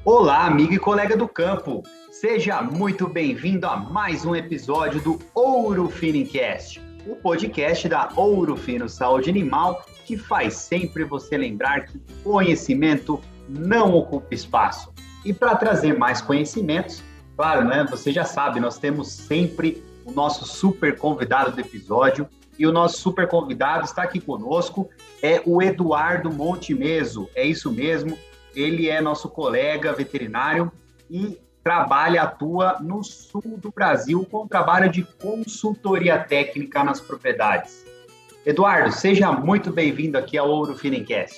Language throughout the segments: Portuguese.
Olá, amigo e colega do campo. Seja muito bem-vindo a mais um episódio do Ouro Finicast, o podcast da Ouro Fino Saúde Animal, que faz sempre você lembrar que conhecimento não ocupa espaço. E para trazer mais conhecimentos, claro, né? Você já sabe, nós temos sempre o nosso super convidado do episódio, e o nosso super convidado está aqui conosco, é o Eduardo Montemeso. É isso mesmo. Ele é nosso colega veterinário e atua no sul do Brasil com trabalho de consultoria técnica nas propriedades. Eduardo, seja muito bem-vindo aqui ao Ouro Finicast.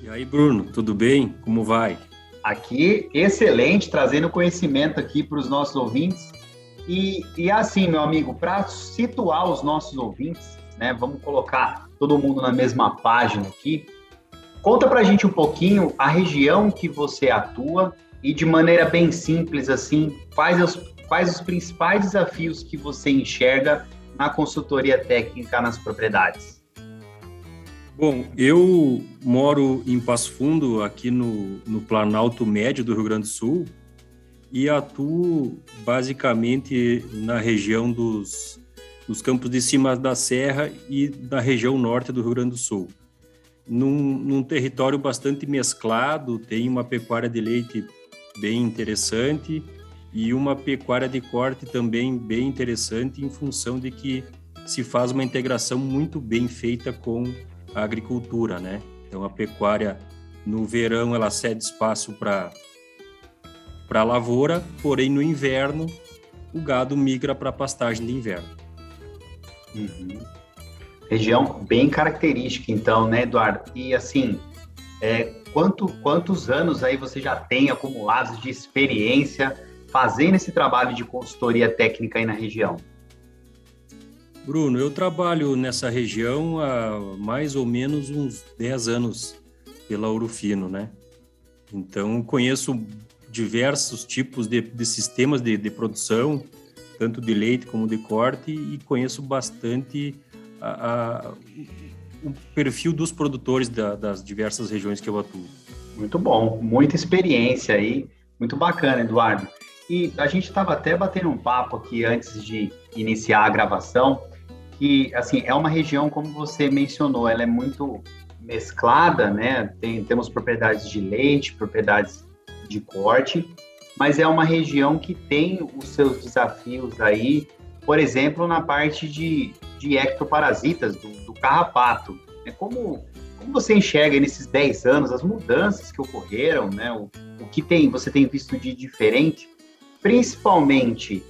E aí, Bruno, tudo bem? Como vai? Aqui, excelente, trazendo conhecimento aqui para os nossos ouvintes. E assim, meu amigo, para situar os nossos ouvintes, né, vamos colocar todo mundo na mesma página aqui. Conta pra gente um pouquinho a região que você atua e de maneira bem simples assim, quais os principais desafios que você enxerga na consultoria técnica nas propriedades. Bom, eu moro em Passo Fundo, aqui no Planalto Médio do Rio Grande do Sul, e atuo basicamente na região dos campos de cima da serra e da região norte do Rio Grande do Sul. Num território bastante mesclado, tem uma pecuária de leite bem interessante e uma pecuária de corte também bem interessante, em função de que se faz uma integração muito bem feita com a agricultura, né? Então, a pecuária, no verão, ela cede espaço para a lavoura, porém, no inverno, o gado migra para a pastagem de inverno. Uhum. Região bem característica, então, né, Eduardo? E, assim, quantos anos aí você já tem acumulados de experiência fazendo esse trabalho de consultoria técnica aí na região? Bruno, eu trabalho nessa região há mais ou menos uns 10 anos pela Ouro Fino, né? Então, conheço diversos tipos de sistemas de produção, tanto de leite como de corte, e conheço bastante o perfil dos produtores das diversas regiões que eu atuo. Muito bom, muita experiência aí, muito bacana, Eduardo. E a gente estava até batendo um papo aqui antes de iniciar a gravação, que, assim, é uma região, como você mencionou, ela é muito mesclada, né? Temos propriedades de leite, propriedades de corte, mas é uma região que tem os seus desafios aí, por exemplo, na parte de ectoparasitas, do carrapato. Como você enxerga nesses 10 anos as mudanças que ocorreram, né? O que você tem visto de diferente, principalmente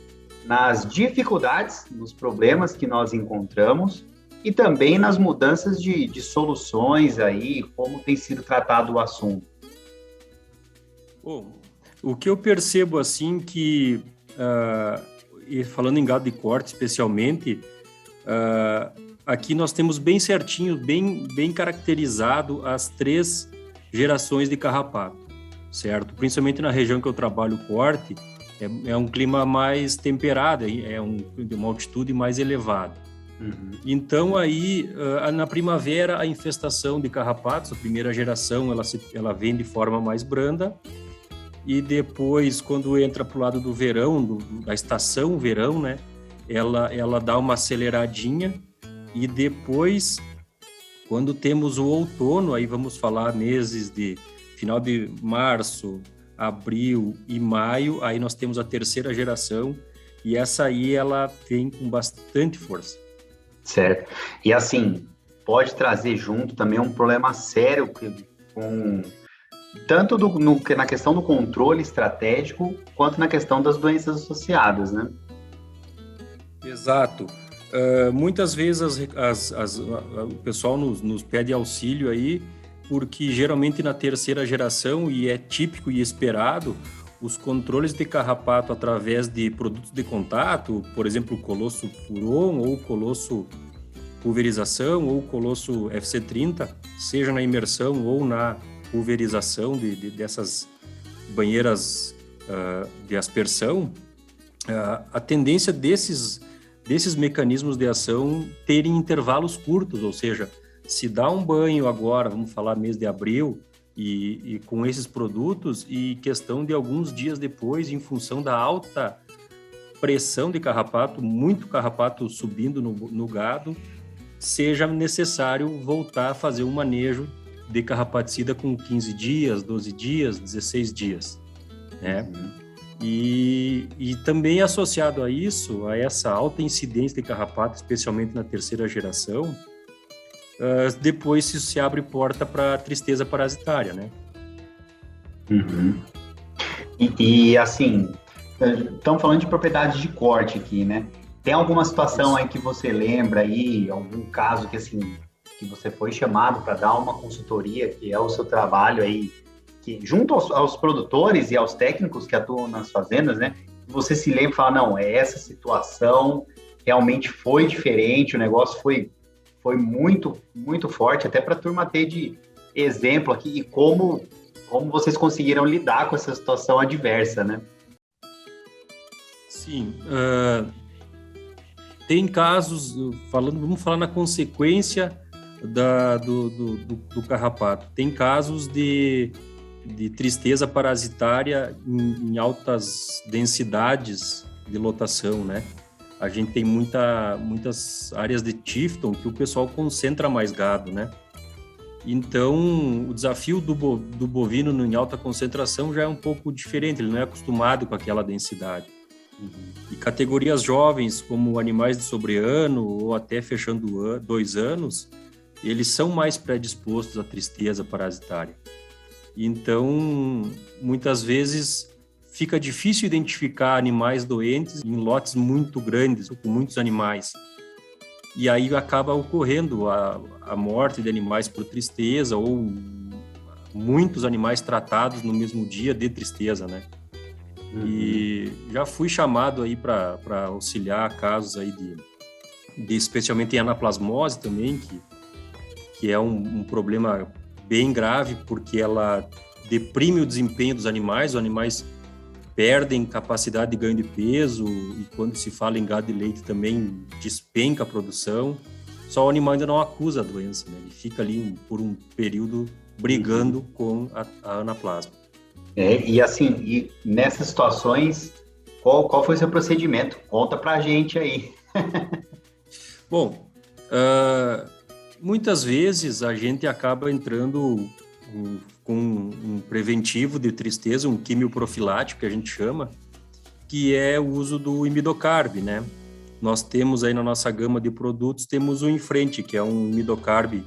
nas dificuldades, nos problemas que nós encontramos e também nas mudanças de soluções aí, como tem sido tratado o assunto? Bom, o que eu percebo, assim, que, e falando em gado de corte especialmente, aqui nós temos bem certinho, bem caracterizado as 3 gerações de carrapato, certo? Principalmente na região que eu trabalho, corte, é um clima mais temperado, de uma altitude mais elevada. Uhum. Então, aí, na primavera, a infestação de carrapatos, a primeira geração, ela vem de forma mais branda, e depois, quando entra para o lado do verão, da estação verão, né, ela dá uma aceleradinha, e depois, quando temos o outono, aí vamos falar meses de final de março, abril e maio, aí nós temos a terceira geração, e essa aí ela vem com bastante força. Certo. E assim, pode trazer junto também um problema sério tanto na questão do controle estratégico, quanto na questão das doenças associadas, né? Exato. Muitas vezes o pessoal nos pede auxílio aí, porque geralmente na terceira geração, e é típico e esperado, os controles de carrapato através de produtos de contato, por exemplo, o Colosso Puron, ou o Colosso Pulverização, ou o Colosso FC30, seja na imersão ou na pulverização dessas banheiras de aspersão, a tendência desses mecanismos de ação terem intervalos curtos, ou seja, se dá um banho agora, vamos falar mês de abril, E com esses produtos, e questão de alguns dias depois, em função da alta pressão de carrapato, muito carrapato subindo no gado, seja necessário voltar a fazer um manejo de carrapaticida com 15 dias, 12 dias, 16 dias, né? E também associado a isso, a essa alta incidência de carrapato, especialmente na terceira geração, depois se abre porta para tristeza parasitária, né? Uhum. E assim, estamos falando de propriedades de corte aqui, né? Tem alguma situação aí que você lembra aí, algum caso que assim, que você foi chamado para dar uma consultoria, que é o seu trabalho aí, que junto aos produtores e aos técnicos que atuam nas fazendas, né? Você se lembra e fala, não, essa situação realmente foi diferente, o negócio foi muito, muito forte, até para a turma ter de exemplo aqui, e como vocês conseguiram lidar com essa situação adversa, né? Sim, tem casos, vamos falar na consequência do carrapato, tem casos de tristeza parasitária em altas densidades de lotação, né? A gente tem muitas áreas de Tifton que o pessoal concentra mais gado, né? Então, o desafio do bovino em alta concentração já é um pouco diferente, ele não é acostumado com aquela densidade. E categorias jovens, como animais de sobreano ou até fechando 2 anos, eles são mais predispostos à tristeza parasitária. Então, muitas vezes, fica difícil identificar animais doentes em lotes muito grandes, com muitos animais. E aí acaba ocorrendo a morte de animais por tristeza ou muitos animais tratados no mesmo dia de tristeza, né? E já fui chamado aí para auxiliar casos aí de especialmente em anaplasmose também, que é um problema bem grave, porque ela deprime o desempenho dos animais, os animais perdem capacidade de ganho de peso, e quando se fala em gado de leite também despenca a produção. Só o animal ainda não acusa a doença, né? Ele fica ali por um período brigando com a anaplasma. E assim, e nessas situações, qual foi o seu procedimento? Conta pra gente aí. Bom, muitas vezes a gente acaba entrando com um preventivo de tristeza, um quimioprofilático que a gente chama, que é o uso do imidocarb, né? Nós temos aí na nossa gama de produtos, temos o Infrente, que é um imidocarb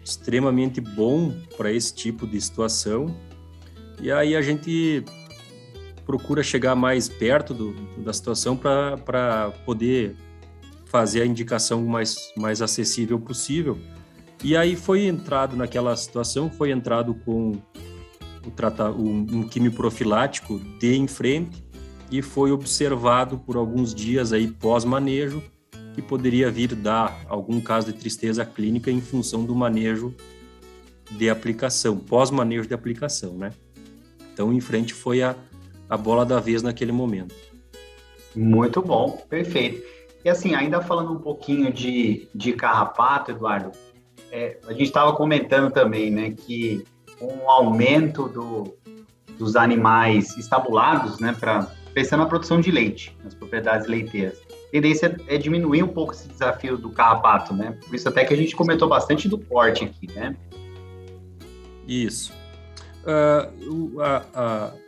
extremamente bom para esse tipo de situação. E aí a gente procura chegar mais perto da situação para poder fazer a indicação mais acessível possível. E aí foi entrado naquela situação, foi entrado com um quimioprofilático de Infrente e foi observado por alguns dias aí pós-manejo que poderia vir dar algum caso de tristeza clínica em função do manejo de aplicação, pós-manejo de aplicação, né? Então, o Infrente foi a bola da vez naquele momento. Muito bom, perfeito. E assim, ainda falando um pouquinho de carrapato, Eduardo, a gente estava comentando também, né, que com o aumento dos animais estabulados, né, pensando na produção de leite, nas propriedades leiteiras, a tendência é diminuir um pouco esse desafio do carrapato, né? Por isso até que a gente comentou bastante do corte aqui, né? Isso.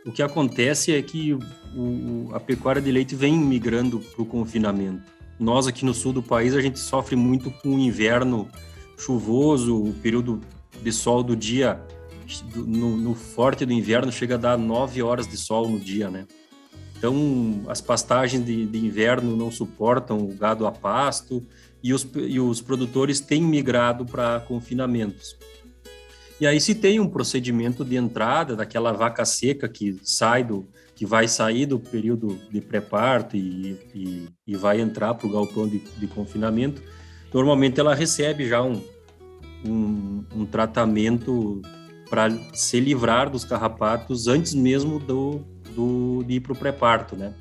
O que acontece é que a pecuária de leite vem migrando para o confinamento. Nós aqui no sul do país, a gente sofre muito com o inverno chuvoso, o período de sol do dia, no forte do inverno, chega a dar 9 horas de sol no dia, né? Então, as pastagens de inverno não suportam o gado a pasto e os produtores têm migrado para confinamentos. E aí se tem um procedimento de entrada daquela vaca seca que vai sair do período de pré-parto e vai entrar para o galpão de confinamento, normalmente ela recebe já um tratamento para se livrar dos carrapatos antes mesmo de ir para o pré-parto, né?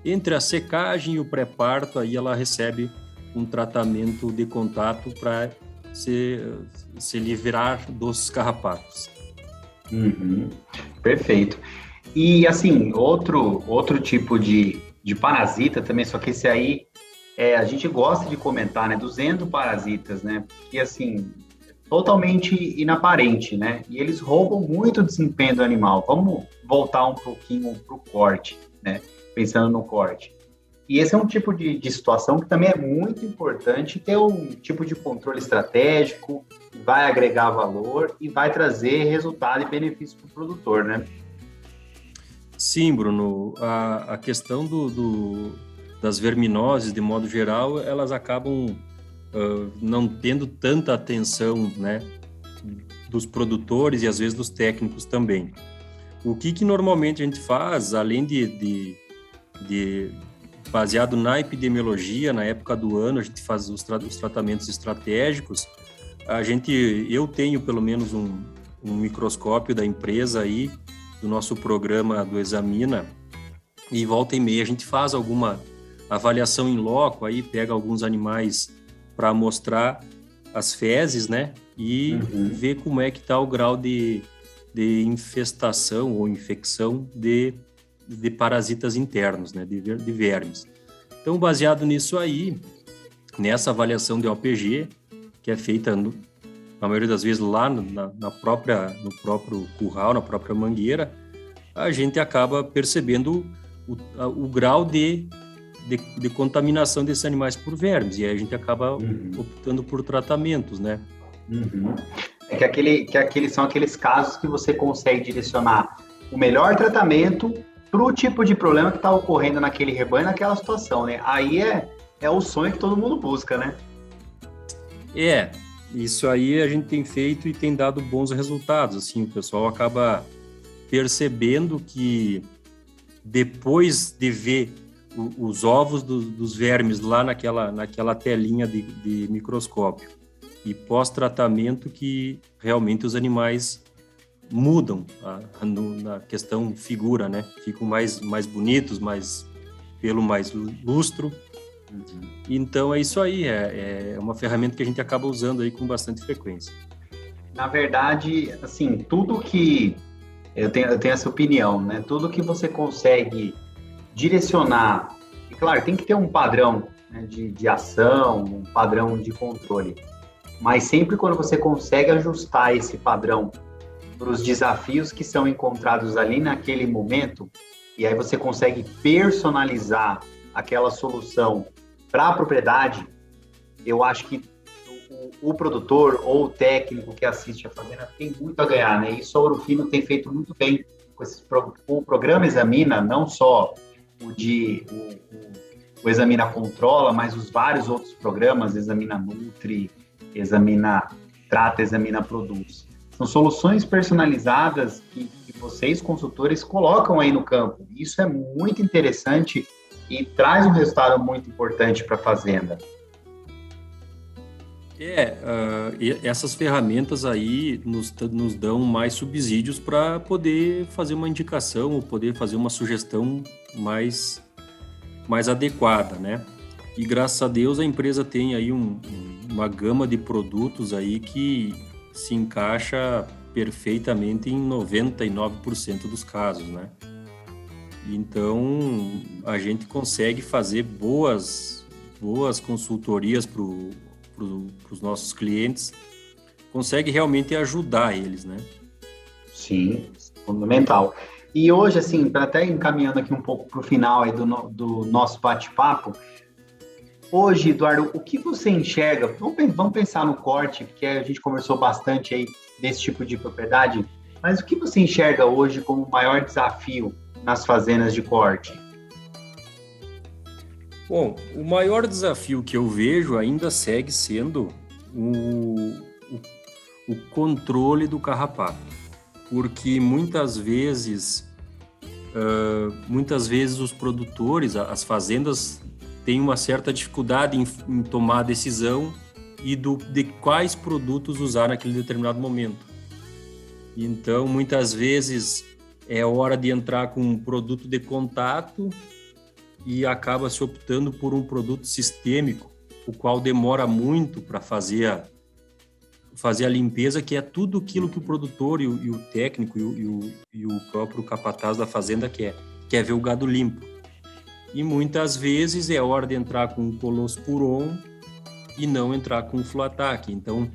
Entre a secagem e o pré-parto, aí ela recebe um tratamento de contato para se livrar dos carrapatos. Uhum. Perfeito. E, assim, outro tipo de parasita também, só que esse aí a gente gosta de comentar, né, dos endoparasitas, né, que, assim, totalmente inaparente, né, e eles roubam muito o desempenho do animal. Vamos voltar um pouquinho para o corte, né, pensando no corte. E esse é um tipo de situação que também é muito importante ter um tipo de controle estratégico, que vai agregar valor e vai trazer resultado e benefício para o produtor, né? Sim, Bruno, a questão das verminoses, de modo geral, elas acabam não tendo tanta atenção, né, dos produtores e às vezes dos técnicos também. O que normalmente a gente faz, além de baseado na epidemiologia, na época do ano, a gente faz os tratamentos estratégicos. Eu tenho pelo menos um microscópio da empresa aí, do nosso programa do Examina, e volta e meia a gente faz alguma avaliação em loco, aí pega alguns animais para mostrar as fezes, né, e ver como é que está o grau de infestação ou infecção de parasitas internos, né, de vermes. Então, baseado nisso aí, nessa avaliação de OPG, que é feita, na maioria das vezes, lá no próprio curral, na própria mangueira, a gente acaba percebendo o grau de contaminação desses animais por vermes, e aí a gente acaba optando por tratamentos, né? Uhum. São aqueles casos que você consegue direcionar o melhor tratamento para o tipo de problema que está ocorrendo naquele rebanho, naquela situação, né? Aí é o sonho que todo mundo busca, né? Isso aí a gente tem feito e tem dado bons resultados, assim, o pessoal acaba percebendo que depois de ver os ovos dos vermes lá naquela telinha de microscópio e pós-tratamento, que realmente os animais mudam na questão figura, né? Ficam mais bonitos, pelo mais lustro. Então é isso aí, é uma ferramenta que a gente acaba usando aí com bastante frequência. Na verdade, assim, tudo que eu tenho essa opinião, né? Tudo que você consegue direcionar, e claro, tem que ter um padrão, né, de ação, um padrão de controle, mas sempre quando você consegue ajustar esse padrão para os desafios que são encontrados ali naquele momento, e aí você consegue personalizar aquela solução para a propriedade, eu acho que o produtor ou o técnico que assiste a fazenda tem muito a ganhar, né? Isso a Ouro Fino tem feito muito bem com o programa Examina, não só o Examina Controla, mas os vários outros programas, Examina Nutri, Examina Trata, Examina Produz. São soluções personalizadas que vocês, consultores, colocam aí no campo. Isso é muito interessante e traz um resultado muito importante para a fazenda. Essas ferramentas aí nos dão mais subsídios para poder fazer uma indicação ou poder fazer uma sugestão mais adequada, né? E graças a Deus a empresa tem aí uma gama de produtos aí que se encaixa perfeitamente em 99% dos casos, né? Então a gente consegue fazer boas consultorias para os nossos clientes, consegue realmente ajudar eles, né? Sim, fundamental. E hoje, assim, para até encaminhando aqui um pouco para o final aí do nosso bate-papo, hoje, Eduardo, o que você enxerga? Vamos pensar no corte, porque a gente conversou bastante aí desse tipo de propriedade, mas o que você enxerga hoje como o maior desafio nas fazendas de corte? Bom, o maior desafio que eu vejo ainda segue sendo o controle do carrapato, porque muitas vezes os produtores, as fazendas, têm uma certa dificuldade em tomar a decisão de quais produtos usar naquele determinado momento. Então, muitas vezes é hora de entrar com um produto de contato e acaba se optando por um produto sistêmico, o qual demora muito para fazer fazer a limpeza, que é tudo aquilo que o produtor e o técnico e o próprio capataz da fazenda quer ver o gado limpo. E muitas vezes é hora de entrar com o Colosporon e não entrar com o Fluatac. Então,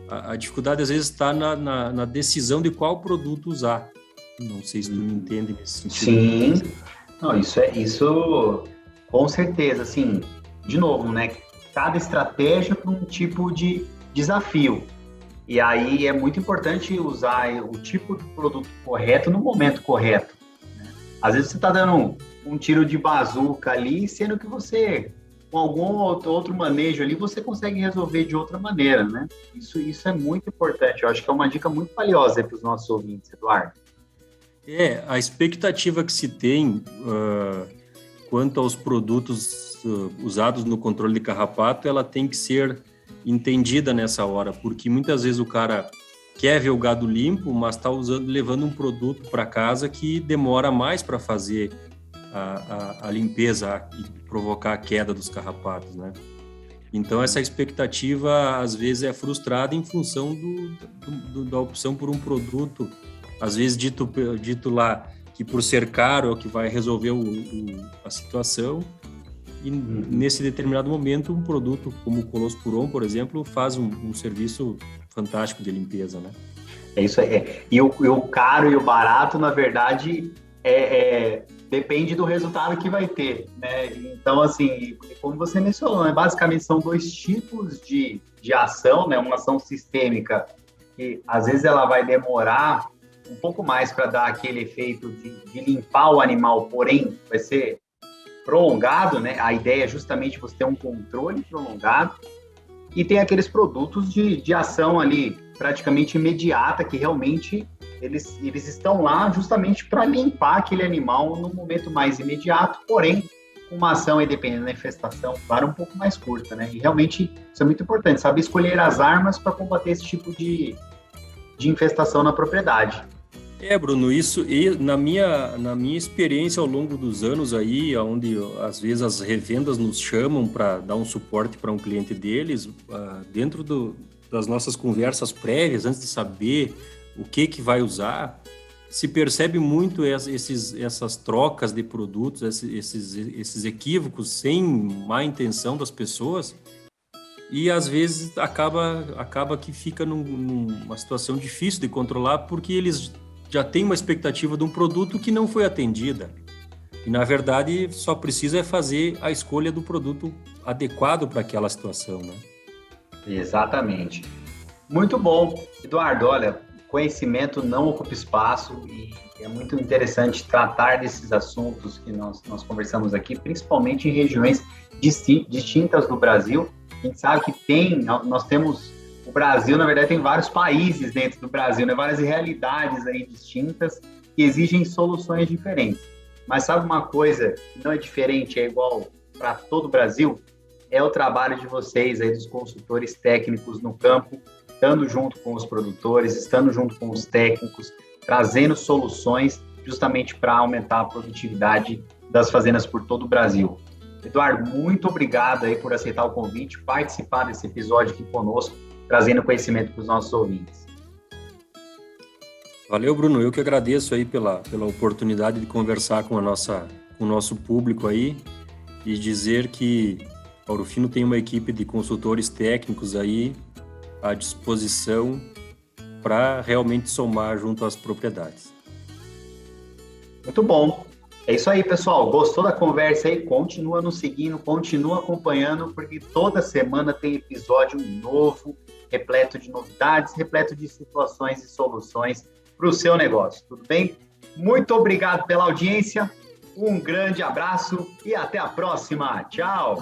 a dificuldade às vezes está na decisão de qual produto usar. Não sei se tu me entende nesse sentido. Sim, não, isso com certeza, assim, de novo, né? Cada estratégia para um tipo de desafio. E aí é muito importante usar o tipo de produto correto no momento correto. Né? Às vezes você está dando um tiro de bazuca ali, sendo que você, com algum outro manejo ali, você consegue resolver de outra maneira, né? Isso é muito importante. Eu acho que é uma dica muito valiosa para os nossos ouvintes, Eduardo. A expectativa que se tem quanto aos produtos usados no controle de carrapato, ela tem que ser entendida nessa hora, porque muitas vezes o cara quer ver o gado limpo, mas está levando um produto para casa que demora mais para fazer a limpeza e provocar a queda dos carrapatos, né? Então essa expectativa às vezes é frustrada em função da opção por um produto, às vezes dito lá que por ser caro é o que vai resolver a situação. E nesse determinado momento, um produto como o Colosporon, por exemplo, faz um serviço fantástico de limpeza, né? É isso aí. E o caro e o barato, na verdade, depende do resultado que vai ter, né? Então, assim, como você mencionou, né? Basicamente são dois tipos de ação, né? Uma ação sistêmica, que às vezes ela vai demorar um pouco mais para dar aquele efeito de limpar o animal, porém, vai ser prolongado, né? A ideia é justamente você ter um controle prolongado, e tem aqueles produtos de ação ali praticamente imediata, que realmente eles estão lá justamente para limpar aquele animal no momento mais imediato, porém com uma ação aí, dependendo da infestação, claro, um pouco mais curta, né? E realmente isso é muito importante, saber escolher as armas para combater esse tipo de infestação na propriedade. Bruno, isso e na minha experiência ao longo dos anos aí, onde às vezes as revendas nos chamam para dar um suporte para um cliente deles, dentro das nossas conversas prévias, antes de saber o que vai usar, se percebe muito essas trocas de produtos, esses equívocos sem má intenção das pessoas, e às vezes acaba que fica numa situação difícil de controlar, porque eles já tem uma expectativa de um produto que não foi atendida. E, na verdade, só precisa fazer a escolha do produto adequado para aquela situação, né? Exatamente. Muito bom. Eduardo, olha, conhecimento não ocupa espaço e é muito interessante tratar desses assuntos que nós conversamos aqui, principalmente em regiões distintas do Brasil. A gente sabe que nós temos... O Brasil, na verdade, tem vários países dentro do Brasil, né? Várias realidades aí distintas que exigem soluções diferentes. Mas sabe uma coisa que não é diferente, é igual para todo o Brasil? É o trabalho de vocês aí, dos consultores técnicos no campo, estando junto com os produtores, estando junto com os técnicos, trazendo soluções justamente para aumentar a produtividade das fazendas por todo o Brasil. Eduardo, muito obrigado aí por aceitar o convite, participar desse episódio aqui conosco, trazendo conhecimento para os nossos ouvintes. Valeu, Bruno. Eu que agradeço aí pela oportunidade de conversar com o nosso público aí e dizer que a Ouro Fino tem uma equipe de consultores técnicos aí à disposição para realmente somar junto às propriedades. Muito bom. É isso aí, pessoal. Gostou da conversa aí? Continua nos seguindo, continua acompanhando, porque toda semana tem episódio novo, repleto de novidades, repleto de situações e soluções para o seu negócio. Tudo bem? Muito obrigado pela audiência, um grande abraço e até a próxima. Tchau!